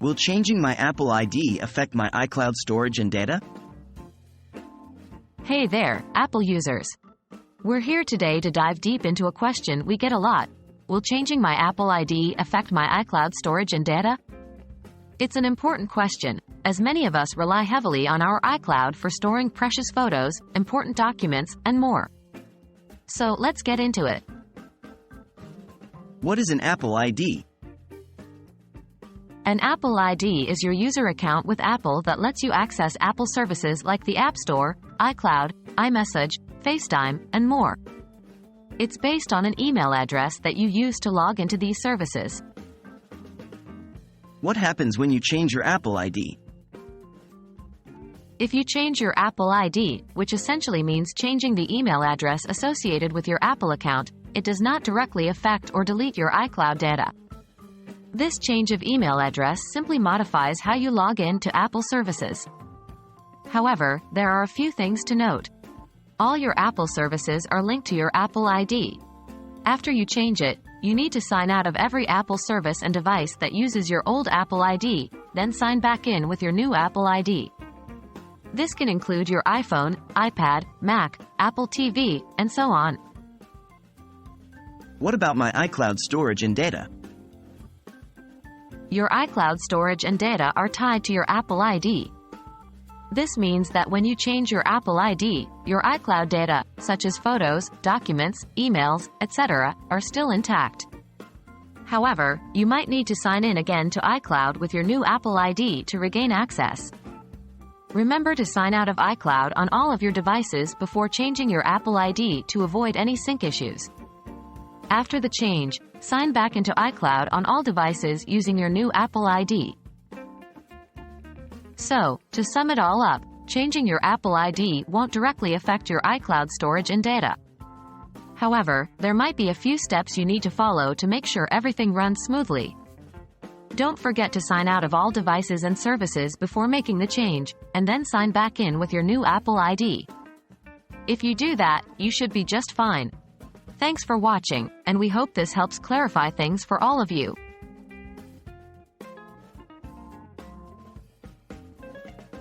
Will changing my Apple ID affect my iCloud storage and data? Hey there, Apple users. We're here today to dive deep into a question we get a lot. Will changing my Apple ID affect my iCloud storage and data? It's an important question, as many of us rely heavily on our iCloud for storing precious photos, important documents, and more. So let's get into it. What is an Apple ID? An Apple ID is your user account with Apple that lets you access Apple services like the App Store, iCloud, iMessage, FaceTime, and more. It's based on an email address that you use to log into these services. What happens when you change your Apple ID? If you change your Apple ID, which essentially means changing the email address associated with your Apple account, it does not directly affect or delete your iCloud data. This change of email address simply modifies how you log in to Apple services. However, there are a few things to note. All your Apple services are linked to your Apple ID. After you change it, you need to sign out of every Apple service and device that uses your old Apple ID, then sign back in with your new Apple ID. This can include your iPhone, iPad, Mac, Apple TV, and so on. What about my iCloud storage and data? Your iCloud storage and data are tied to your Apple ID. This means that when you change your Apple ID, your iCloud data, such as photos, documents, emails, etc., are still intact. However, you might need to sign in again to iCloud with your new Apple ID to regain access. Remember to sign out of iCloud on all of your devices before changing your Apple ID to avoid any sync issues. After the change, sign back into iCloud on all devices using your new Apple ID. So, to sum it all up, changing your Apple ID won't directly affect your iCloud storage and data. However, there might be a few steps you need to follow to make sure everything runs smoothly. Don't forget to sign out of all devices and services before making the change, and then sign back in with your new Apple ID. If you do that, you should be just fine. Thanks for watching, and we hope this helps clarify things for all of you.